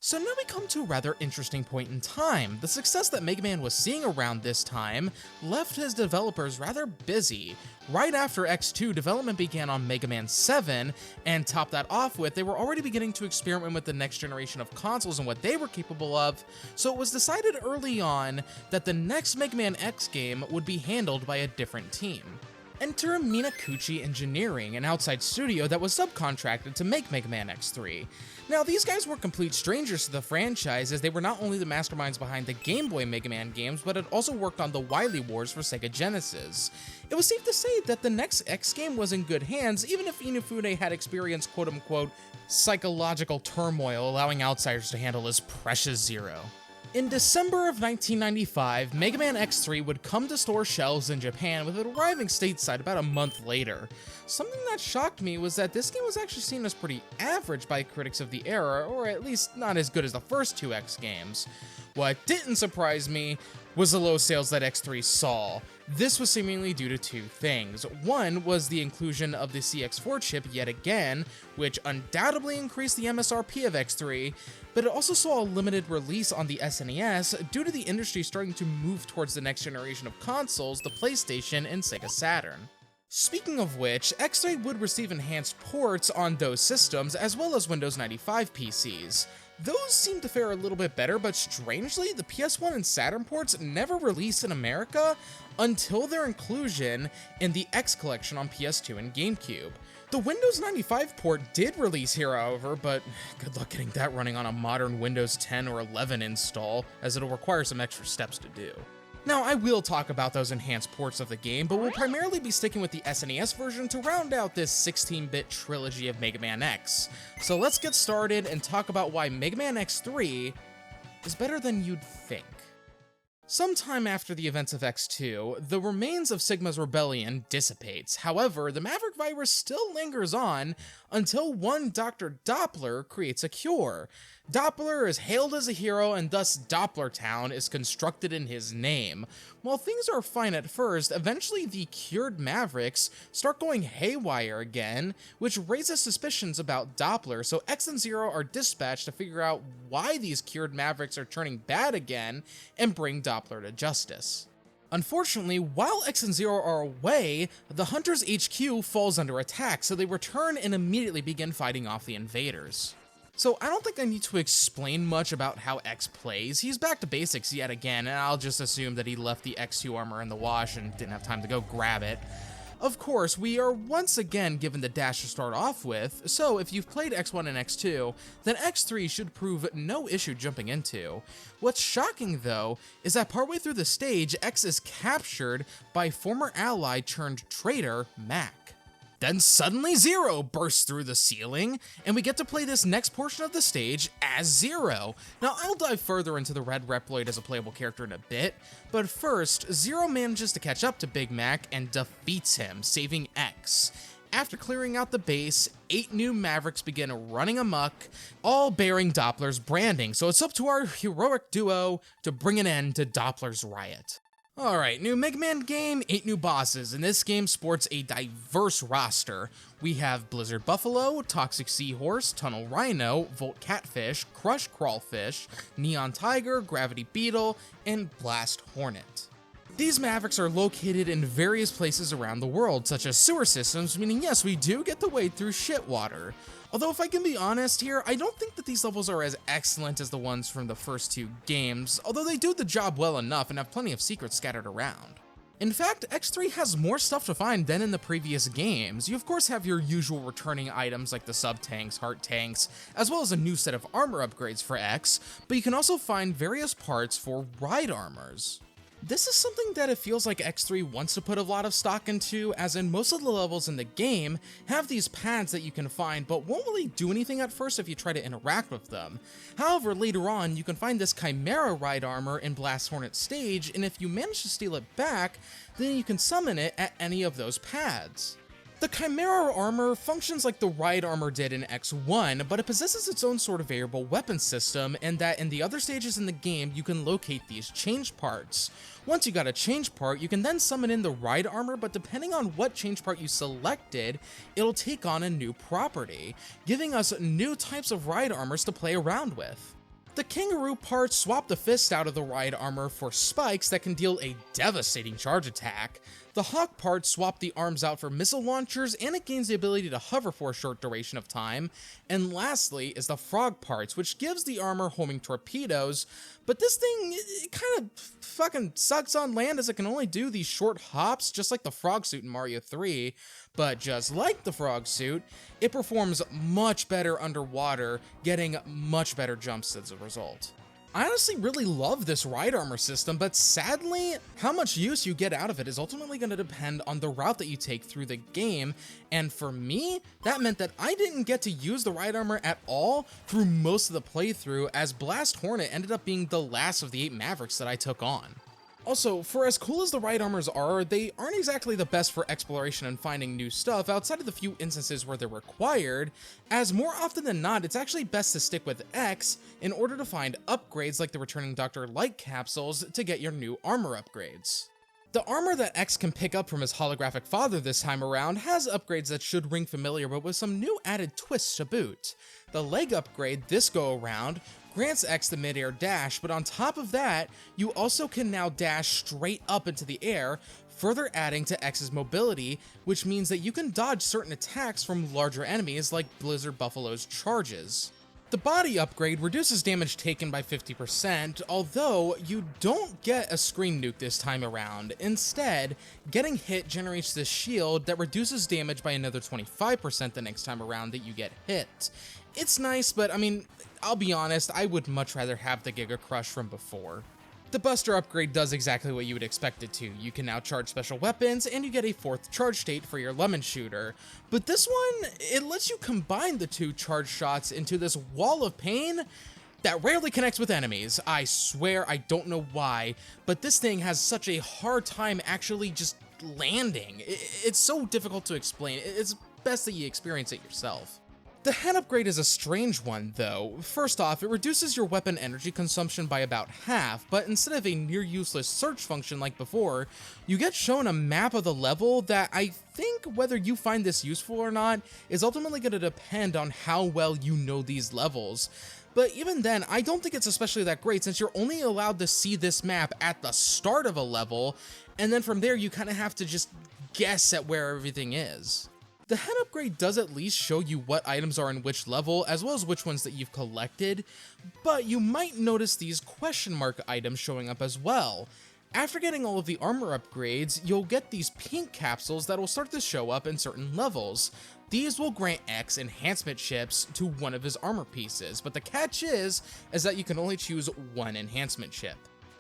So now we come to a rather interesting point in time. The success that Mega Man was seeing around this time left his developers rather busy. Right after X2, development began on Mega Man 7, and top that off with, they were already beginning to experiment with the next generation of consoles and what they were capable of, so it was decided early on that the next Mega Man X game would be handled by a different team. Enter Minakuchi Engineering, an outside studio that was subcontracted to make Mega Man X3. Now, these guys were complete strangers to the franchise, as they were not only the masterminds behind the Game Boy Mega Man games, but had also worked on the Wily Wars for Sega Genesis. It was safe to say that the next X game was in good hands, even if Inafune had experienced quote-unquote psychological turmoil, allowing outsiders to handle his precious Zero. In December of 1995, Mega Man X3 would come to store shelves in Japan, with it arriving stateside about a month later. Something that shocked me was that this game was actually seen as pretty average by critics of the era, or at least not as good as the first two X games. What didn't surprise me was the low sales that X3 saw. This was seemingly due to two things. One was the inclusion of the CX4 chip yet again, which undoubtedly increased the MSRP of X3, but it also saw a limited release on the SNES due to the industry starting to move towards the next generation of consoles, the PlayStation and Sega Saturn. Speaking of which, X3 would receive enhanced ports on those systems as well as Windows 95 PCs. Those seem to fare a little bit better, but strangely, the PS1 and Saturn ports never released in America until their inclusion in the X Collection on PS2 and GameCube. The Windows 95 port did release here, however, but good luck getting that running on a modern Windows 10 or 11 install, as it'll require some extra steps to do. Now, I will talk about those enhanced ports of the game, but we'll primarily be sticking with the SNES version to round out this 16-bit trilogy of Mega Man X. So let's get started and talk about why Mega Man X3 is better than you'd think. Sometime after the events of X2, the remains of Sigma's rebellion dissipates. However, the Maverick virus still lingers on until one Dr. Doppler creates a cure. Doppler is hailed as a hero, and thus Doppler Town is constructed in his name. While things are fine at first, eventually the cured Mavericks start going haywire again, which raises suspicions about Doppler, so X and Zero are dispatched to figure out why these cured Mavericks are turning bad again and bring Doppler to justice. Unfortunately, while X and Zero are away, the Hunters HQ falls under attack, so they return and immediately begin fighting off the invaders. So I don't think I need to explain much about how X plays. He's back to basics yet again, and I'll just assume that he left the X2 armor in the wash and didn't have time to go grab it. Of course, we are once again given the dash to start off with, so if you've played X1 and X2, then X3 should prove no issue jumping into. What's shocking though, is that partway through the stage, X is captured by former ally turned traitor, Mac. Then suddenly Zero bursts through the ceiling, and we get to play this next portion of the stage as Zero. Now, I'll dive further into the Red Reploid as a playable character in a bit, but first, Zero manages to catch up to Big Mac and defeats him, saving X. After clearing out the base, 8 new Mavericks begin running amok, all bearing Doppler's branding, so it's up to our heroic duo to bring an end to Doppler's riot. Alright, new Mega Man game, 8 new bosses, and this game sports a diverse roster. We have Blizzard Buffalo, Toxic Seahorse, Tunnel Rhino, Volt Catfish, Crush Crawlfish, Neon Tiger, Gravity Beetle, and Blast Hornet. These Mavericks are located in various places around the world, such as sewer systems, meaning yes, we do get to wade through shit water. Although if I can be honest here, I don't think that these levels are as excellent as the ones from the first two games, although they do the job well enough and have plenty of secrets scattered around. In fact, X3 has more stuff to find than in the previous games. You of course have your usual returning items like the sub-tanks, heart tanks, as well as a new set of armor upgrades for X, but you can also find various parts for ride armors. This is something that it feels like X3 wants to put a lot of stock into, as in most of the levels in the game have these pads that you can find, but won't really do anything at first if you try to interact with them. However, later on, you can find this Chimera ride armor in Blast Hornet stage, and if you manage to steal it back, then you can summon it at any of those pads. The Chimera armor functions like the ride armor did in X1, but it possesses its own sort of variable weapon system, and that in the other stages in the game, you can locate these change parts. Once you got a change part, you can then summon in the ride armor, but depending on what change part you selected, it'll take on a new property, giving us new types of ride armors to play around with. The kangaroo parts swap the fist out of the ride armor for spikes that can deal a devastating charge attack. The hawk parts swap the arms out for missile launchers, and it gains the ability to hover for a short duration of time. And lastly is the frog parts, which gives the armor homing torpedoes, but this thing, it kind of fucking sucks on land as it can only do these short hops, just like the frog suit in Mario 3. But just like the frog suit, it performs much better underwater, getting much better jumps as a result. I honestly really love this ride armor system, but sadly, how much use you get out of it is ultimately going to depend on the route that you take through the game, and for me, that meant that I didn't get to use the ride armor at all through most of the playthrough, as Blast Hornet ended up being the last of the 8 Mavericks that I took on. Also, for as cool as the ride armors are, they aren't exactly the best for exploration and finding new stuff outside of the few instances where they're required, as more often than not, it's actually best to stick with X in order to find upgrades like the returning Dr. Light capsules to get your new armor upgrades. The armor that X can pick up from his holographic father this time around has upgrades that should ring familiar, but with some new added twists to boot. The leg upgrade this go around grants X the mid-air dash, but on top of that, you also can now dash straight up into the air, further adding to X's mobility, which means that you can dodge certain attacks from larger enemies like Blizzard Buffalo's charges. The body upgrade reduces damage taken by 50%, although you don't get a screen nuke this time around. Instead, getting hit generates this shield that reduces damage by another 25% the next time around that you get hit. It's nice, but I mean, I'll be honest, I would much rather have the Giga Crush from before. The Buster upgrade does exactly what you would expect it to. You can now charge special weapons, and you get a 4th charge state for your lemon shooter. But this one, it lets you combine the 2 charge shots into this wall of pain that rarely connects with enemies. I swear I don't know why, but this thing has such a hard time actually just landing. It's so difficult to explain. It's best that you experience it yourself. The head upgrade is a strange one, though. First off, it reduces your weapon energy consumption by about half, but instead of a near-useless search function like before, you get shown a map of the level that I think whether you find this useful or not is ultimately going to depend on how well you know these levels. But even then, I don't think it's especially that great since you're only allowed to see this map at the start of a level, and then from there you kind of have to just guess at where everything is. The head upgrade does at least show you what items are in which level, as well as which ones that you've collected, but you might notice these question mark items showing up as well. After getting all of the armor upgrades, you'll get these pink capsules that will start to show up in certain levels. These will grant X enhancement chips to one of his armor pieces, but the catch is that you can only choose one enhancement chip.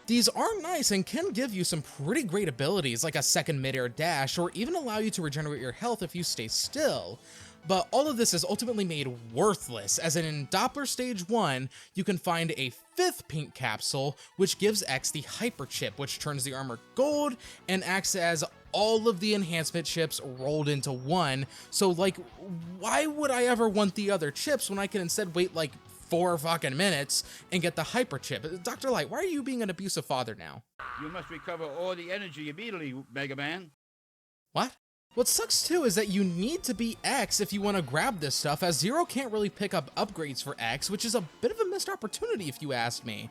These are nice and can give you some pretty great abilities like a second mid-air dash or even allow you to regenerate your health if you stay still. But all of this is ultimately made worthless, as in Doppler Stage 1, you can find a 5th pink capsule, which gives X the Hyper Chip, which turns the armor gold and acts as all of the enhancement chips rolled into one. So like, why would I ever want the other chips when I can instead wait like 4 fucking minutes and get the Hyper Chip? Dr. Light, why are you being an abusive father now? You must recover all the energy immediately, Mega Man. What? What sucks too is that you need to be X if you want to grab this stuff, as Zero can't really pick up upgrades for X, which is a bit of a missed opportunity if you ask me.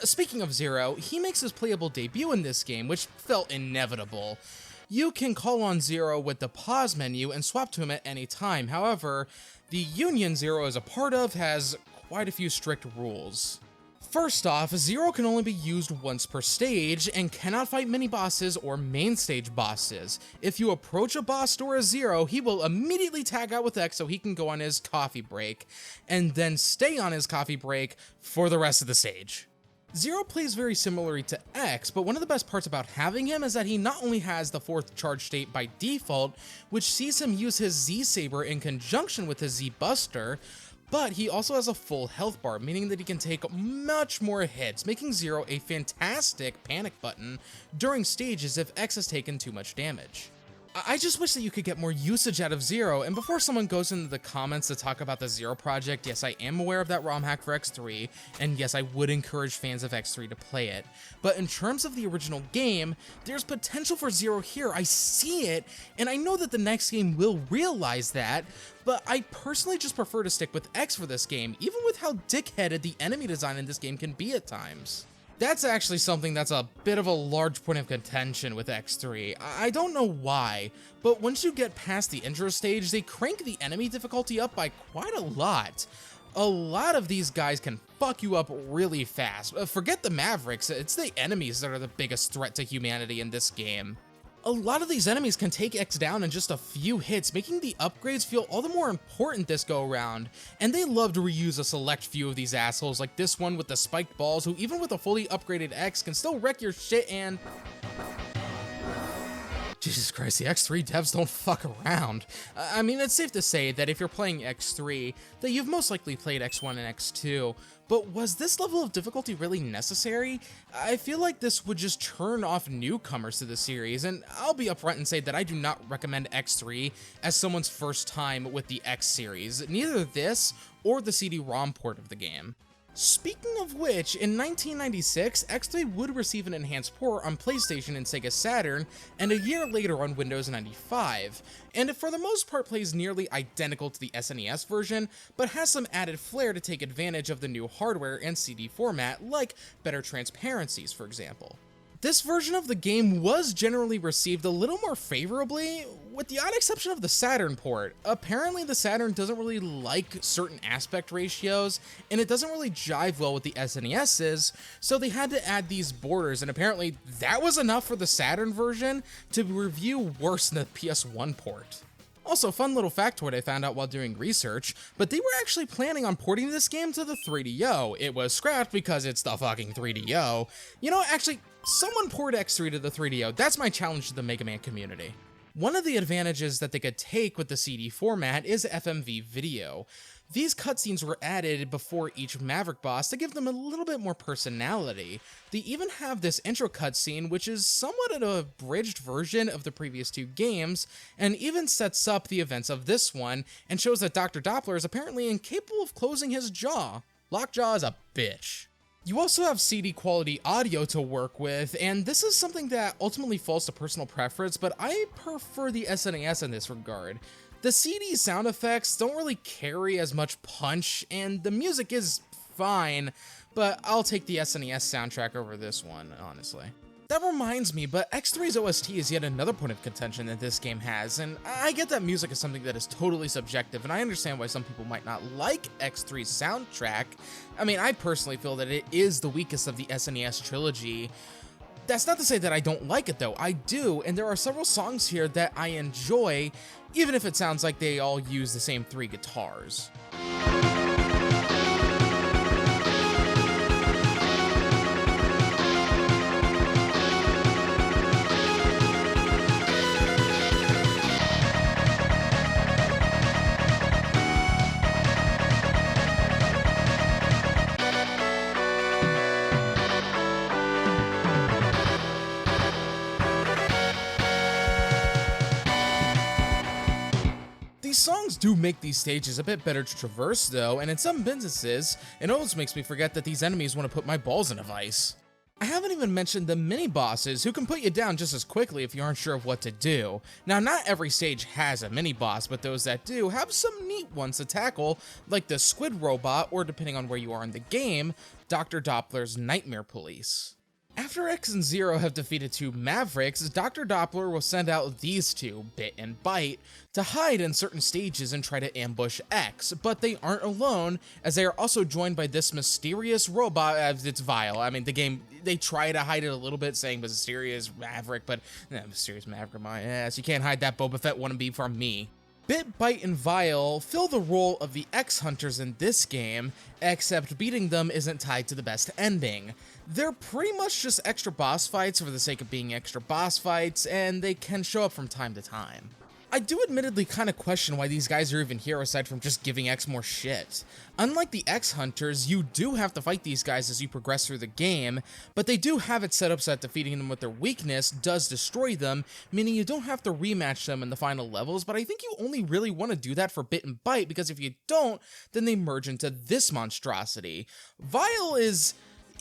Speaking of Zero, he makes his playable debut in this game, which felt inevitable. You can call on Zero with the pause menu and swap to him at any time. However, the Union Zero is a part of has quite a few strict rules. First off, Zero can only be used once per stage and cannot fight mini-bosses or main stage bosses. If you approach a boss or a Zero, he will immediately tag out with X so he can go on his coffee break, and then stay on his coffee break for the rest of the stage. Zero plays very similarly to X, but one of the best parts about having him is that he not only has the 4th charge state by default, which sees him use his Z-Saber in conjunction with his Z-Buster, but he also has a full health bar, meaning that he can take much more hits, making Zero a fantastic panic button during stages if X has taken too much damage. I just wish that you could get more usage out of Zero, and before someone goes into the comments to talk about the Zero project, yes, I am aware of that ROM hack for X3, and yes, I would encourage fans of X3 to play it, but in terms of the original game, there's potential for Zero here. I see it, and I know that the next game will realize that, but I personally just prefer to stick with X for this game, even with how dickheaded the enemy design in this game can be at times. That's actually something that's a bit of a large point of contention with X3. I don't know why, but once you get past the intro stage, they crank the enemy difficulty up by quite a lot. A lot of these guys can fuck you up really fast. Forget the Mavericks, it's the enemies that are the biggest threat to humanity in this game. A lot of these enemies can take X down in just a few hits, making the upgrades feel all the more important this go around, and they love to reuse a select few of these assholes like this one with the spiked balls, who even with a fully upgraded X can still wreck your shit. And Jesus Christ, the X3 devs don't fuck around. I mean, it's safe to say that if you're playing X3, that you've most likely played X1 and X2, but was this level of difficulty really necessary? I feel like this would just turn off newcomers to the series, and I'll be upfront and say that I do not recommend X3 as someone's first time with the X series, neither this or the CD-ROM port of the game. Speaking of which, in 1996, X3 would receive an enhanced port on PlayStation and Sega Saturn, and a year later on Windows 95, and it for the most part plays nearly identical to the SNES version, but has some added flair to take advantage of the new hardware and CD format, like better transparencies, for example. This version of the game was generally received a little more favorably, with the odd exception of the Saturn port. Apparently the Saturn doesn't really like certain aspect ratios, and it doesn't really jive well with the SNES's, so they had to add these borders, and apparently that was enough for the Saturn version to review worse than the PS1 port. Also, fun little factoid I found out while doing research, but they were actually planning on porting this game to the 3DO. It was scrapped because it's the fucking 3DO. You know, actually, someone port X3 to the 3DO. That's my challenge to the Mega Man community. One of the advantages that they could take with the CD format is FMV video. These cutscenes were added before each Maverick boss to give them a little bit more personality. They even have this intro cutscene, which is somewhat an abridged version of the previous two games, and even sets up the events of this one, and shows that Dr. Doppler is apparently incapable of closing his jaw. Lockjaw is a bitch. You also have CD quality audio to work with, and this is something that ultimately falls to personal preference, but I prefer the SNES in this regard. The CD sound effects don't really carry as much punch, and the music is fine, but I'll take the SNES soundtrack over this one, honestly. That reminds me, but X3's OST is yet another point of contention that this game has, and I get that music is something that is totally subjective, and I understand why some people might not like X3's soundtrack. I mean, I personally feel that it is the weakest of the SNES trilogy. That's not to say that I don't like it though, I do, and there are several songs here that I enjoy, even if it sounds like they all use the same 3 guitars. These songs do make these stages a bit better to traverse though, and in some instances, it almost makes me forget that these enemies want to put my balls in a vice. I haven't even mentioned the mini-bosses, who can put you down just as quickly if you aren't sure of what to do. Now, not every stage has a mini-boss, but those that do have some neat ones to tackle, like the Squid Robot, or depending on where you are in the game, Dr. Doppler's Nightmare Police. After X and Zero have defeated 2 Mavericks, Dr. Doppler will send out these 2, Bit and Byte, to hide in certain stages and try to ambush X, but they aren't alone, as they are also joined by this mysterious robot. It's vile. I mean, the game, they try to hide it a little bit, saying mysterious Maverick, but mysterious Maverick, my ass, you can't hide that Boba Fett wannabe from me. Bit, Byte, and Vile fill the role of the X-Hunters in this game, except beating them isn't tied to the best ending. They're pretty much just extra boss fights for the sake of being extra boss fights, and they can show up from time to time. I do admittedly kind of question why these guys are even here aside from just giving X more shit. Unlike the X Hunters, you do have to fight these guys as you progress through the game, but they do have it set up so that defeating them with their weakness does destroy them, meaning you don't have to rematch them in the final levels, but I think you only really want to do that for Bit and Byte, because if you don't, then they merge into this monstrosity. Vile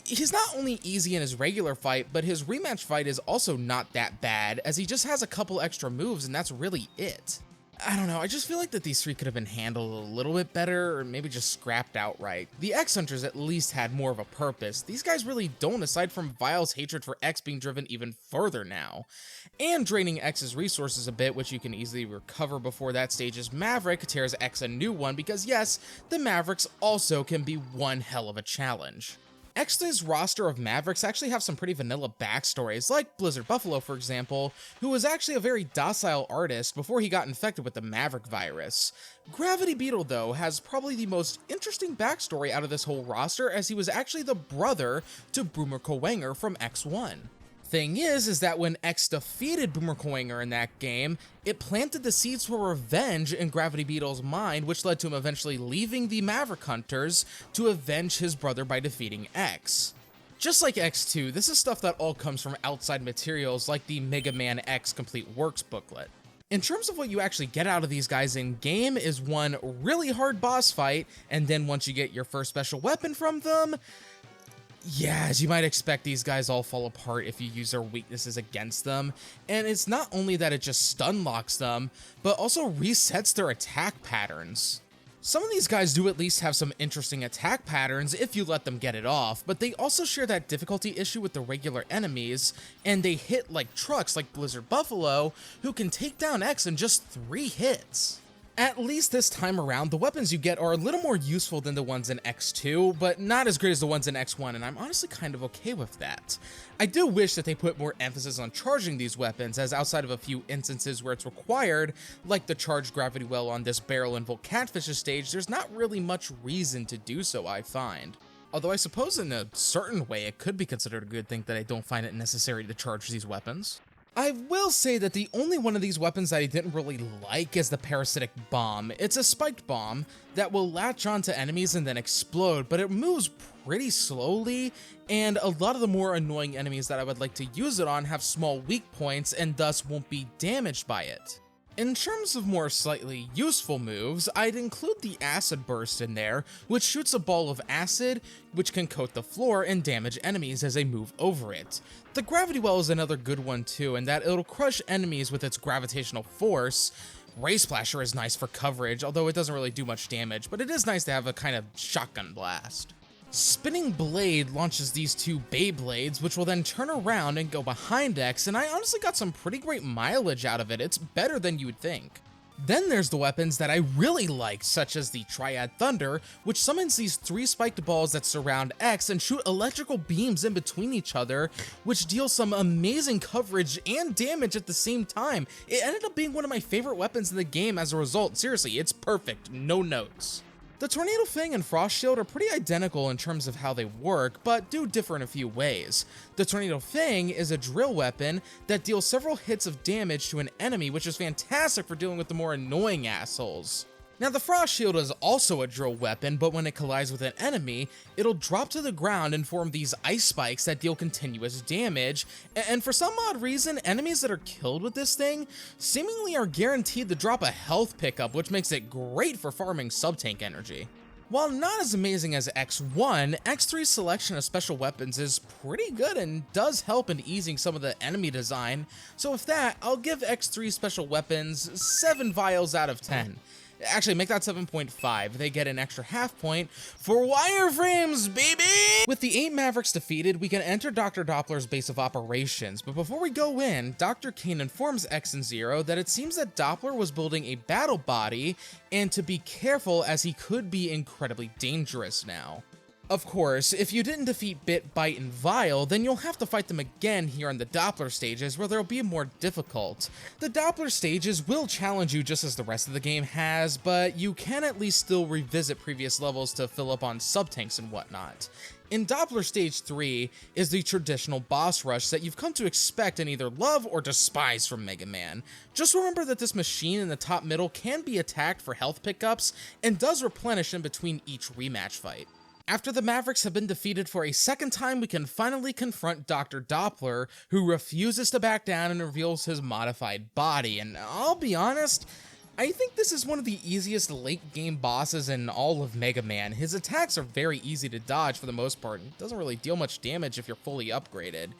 he's not only easy in his regular fight, but his rematch fight is also not that bad, as he just has a couple extra moves and that's really it. I don't know, I just feel like that these three could have been handled a little bit better, or maybe just scrapped outright. The X-Hunters at least had more of a purpose. These guys really don't, aside from Vile's hatred for X being driven even further now. And draining X's resources a bit, which you can easily recover before that stage's Maverick tears X a new one, because yes, the Mavericks also can be one hell of a challenge. X3's roster of Mavericks actually have some pretty vanilla backstories, like Blizzard Buffalo, for example, who was actually a very docile artist before he got infected with the Maverick virus. Gravity Beetle, though, has probably the most interesting backstory out of this whole roster, as he was actually the brother to Boomer Kowanger from X1. Thing is that when X defeated Boomer Kowanger in that game, it planted the seeds for revenge in Gravity Beetle's mind, which led to him eventually leaving the Maverick Hunters to avenge his brother by defeating X. Just like X2, this is stuff that all comes from outside materials like the Mega Man X Complete Works booklet. In terms of what you actually get out of these guys in-game is one really hard boss fight, and then once you get your first special weapon from them, yeah, as you might expect, these guys all fall apart if you use their weaknesses against them, and it's not only that it just stun locks them, but also resets their attack patterns. Some of these guys do at least have some interesting attack patterns if you let them get it off, but they also share that difficulty issue with the regular enemies, and they hit like trucks like Blizzard Buffalo, who can take down X in just 3 hits. At least this time around, the weapons you get are a little more useful than the ones in X2, but not as great as the ones in X1, and I'm honestly kind of okay with that. I do wish that they put more emphasis on charging these weapons, as outside of a few instances where it's required, like the charged gravity well on this Barrel and Volcatfish's stage, there's not really much reason to do so, I find. Although I suppose in a certain way it could be considered a good thing that I don't find it necessary to charge these weapons. I will say that the only one of these weapons that I didn't really like is the Parasitic Bomb. It's a spiked bomb that will latch onto enemies and then explode, but it moves pretty slowly, and a lot of the more annoying enemies that I would like to use it on have small weak points and thus won't be damaged by it. In terms of more slightly useful moves, I'd include the Acid Burst in there, which shoots a ball of acid, which can coat the floor and damage enemies as they move over it. The Gravity Well is another good one too, in that it'll crush enemies with its gravitational force. Ray Splasher is nice for coverage, although it doesn't really do much damage, but it is nice to have a kind of shotgun blast. Spinning Blade launches these 2 Beyblades, which will then turn around and go behind X, and I honestly got some pretty great mileage out of it. It's better than you would think. Then there's the weapons that I really like, such as the Triad Thunder, which summons these 3 spiked balls that surround X and shoot electrical beams in between each other, which deal some amazing coverage and damage at the same time. It ended up being one of my favorite weapons in the game as a result. Seriously, it's perfect, no notes. The Tornado Fang and Frost Shield are pretty identical in terms of how they work, but do differ in a few ways. The Tornado Fang is a drill weapon that deals several hits of damage to an enemy, which is fantastic for dealing with the more annoying assholes. Now, the Frost Shield is also a drill weapon, but when it collides with an enemy, it'll drop to the ground and form these ice spikes that deal continuous damage, and for some odd reason, enemies that are killed with this thing seemingly are guaranteed to drop a health pickup, which makes it great for farming sub-tank energy. While not as amazing as X1, X3's selection of special weapons is pretty good and does help in easing some of the enemy design, so with that, I'll give X3's special weapons 7 vials out of 10. Actually, make that 7.5. They get an extra half point for wireframes, baby! With the 8 Mavericks defeated, we can enter Dr. Doppler's base of operations, but before we go in, Dr. Kane informs X and Zero that it seems that Doppler was building a battle body, and to be careful as he could be incredibly dangerous now. Of course, if you didn't defeat Bit, Bite, and Vile, then you'll have to fight them again here on the Doppler stages, where they'll be more difficult. The Doppler stages will challenge you just as the rest of the game has, but you can at least still revisit previous levels to fill up on sub-tanks and whatnot. In Doppler Stage 3 is the traditional boss rush that you've come to expect and either love or despise from Mega Man. Just remember that this machine in the top middle can be attacked for health pickups and does replenish in between each rematch fight. After the Mavericks have been defeated for a second time, we can finally confront Dr. Doppler, who refuses to back down and reveals his modified body, and I'll be honest, I think this is one of the easiest late game bosses in all of Mega Man. His attacks are very easy to dodge for the most part, and doesn't really deal much damage if you're fully upgraded.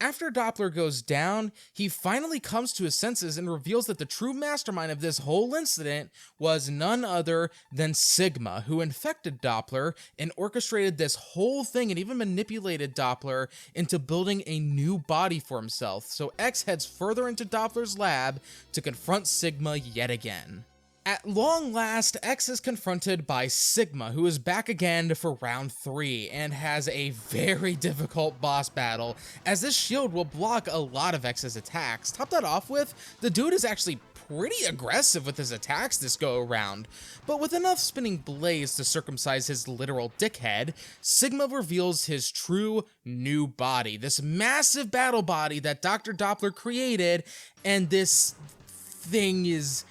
After Doppler goes down, he finally comes to his senses and reveals that the true mastermind of this whole incident was none other than Sigma, who infected Doppler and orchestrated this whole thing and even manipulated Doppler into building a new body for himself. So X heads further into Doppler's lab to confront Sigma yet again. At long last, X is confronted by Sigma, who is back again for round 3, and has a very difficult boss battle, as this shield will block a lot of X's attacks. Top that off with, the dude is actually pretty aggressive with his attacks this go around, but with enough spinning blades to circumcise his literal dickhead, Sigma reveals his true new body, this massive battle body that Dr. Doppler created, and this thing is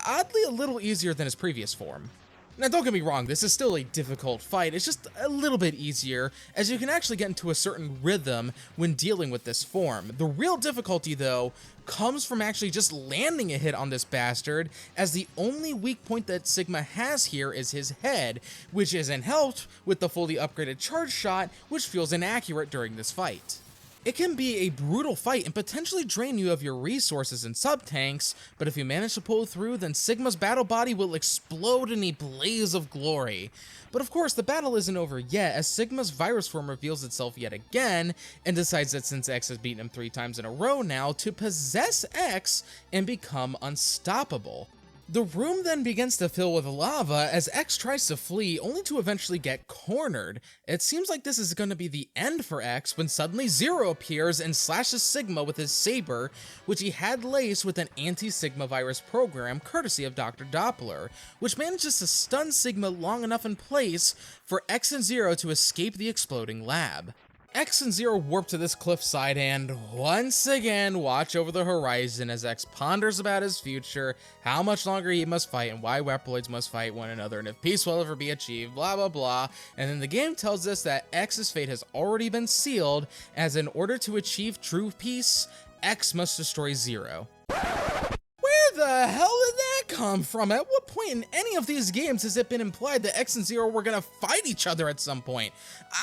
oddly a little easier than his previous form. Now don't get me wrong, this is still a difficult fight, it's just a little bit easier, as you can actually get into a certain rhythm when dealing with this form. The real difficulty though comes from actually just landing a hit on this bastard, as the only weak point that Sigma has here is his head, which isn't helped with the fully upgraded charge shot, which feels inaccurate during this fight. It can be a brutal fight and potentially drain you of your resources and sub-tanks, but if you manage to pull through, then Sigma's battle body will explode in a blaze of glory. But of course, the battle isn't over yet, as Sigma's virus form reveals itself yet again, and decides that since X has beaten him 3 times in a row now, to possess X and become unstoppable. The room then begins to fill with lava as X tries to flee, only to eventually get cornered. It seems like this is going to be the end for X when suddenly Zero appears and slashes Sigma with his saber, which he had laced with an anti-Sigma virus program courtesy of Dr. Doppler, which manages to stun Sigma long enough in place for X and Zero to escape the exploding lab. X and Zero warp to this cliffside and, once again, watch over the horizon as X ponders about his future, how much longer he must fight, and why Reploids must fight one another, and if peace will ever be achieved, blah blah blah. And then the game tells us that X's fate has already been sealed, as in order to achieve true peace, X must destroy Zero. Where the hell did that come from? At what point in any of these games has it been implied that X and Zero were gonna fight each other at some point?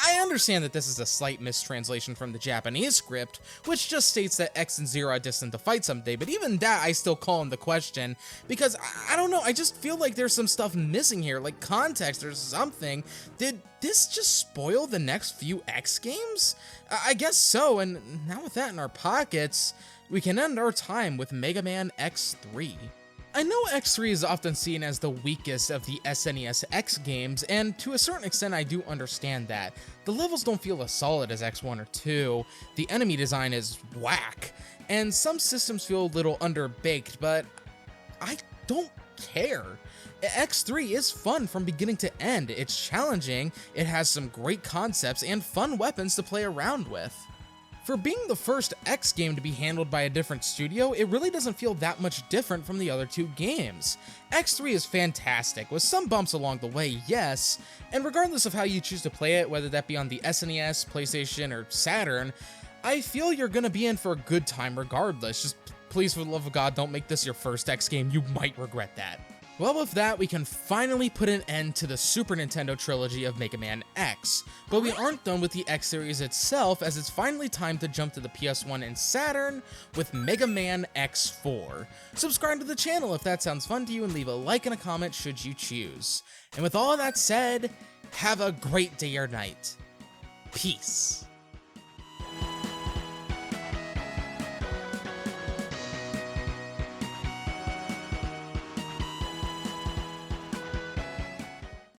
I understand that this is a slight mistranslation from the Japanese script, which just states that X and Zero are destined to fight someday, but even that I still call into question, because I don't know, I just feel like there's some stuff missing here, like context or something. Did this just spoil the next few X games? I guess so, and now with that in our pockets, we can end our time with Mega Man X3. I know X3 is often seen as the weakest of the SNES X games, and to a certain extent I do understand that. The levels don't feel as solid as X1 or 2, the enemy design is whack, and some systems feel a little underbaked, but I don't care. X3 is fun from beginning to end, it's challenging, it has some great concepts and fun weapons to play around with. For being the first X game to be handled by a different studio, it really doesn't feel that much different from the other 2 games. X3 is fantastic, with some bumps along the way, yes, and regardless of how you choose to play it, whether that be on the SNES, PlayStation, or Saturn, I feel you're gonna be in for a good time regardless. Just please, for the love of God, don't make this your first X game, you might regret that. Well, with that, we can finally put an end to the Super Nintendo trilogy of Mega Man X, but we aren't done with the X series itself, as it's finally time to jump to the PS1 and Saturn with Mega Man X4. Subscribe to the channel if that sounds fun to you, and leave a like and a comment should you choose. And with all that said, have a great day or night. Peace.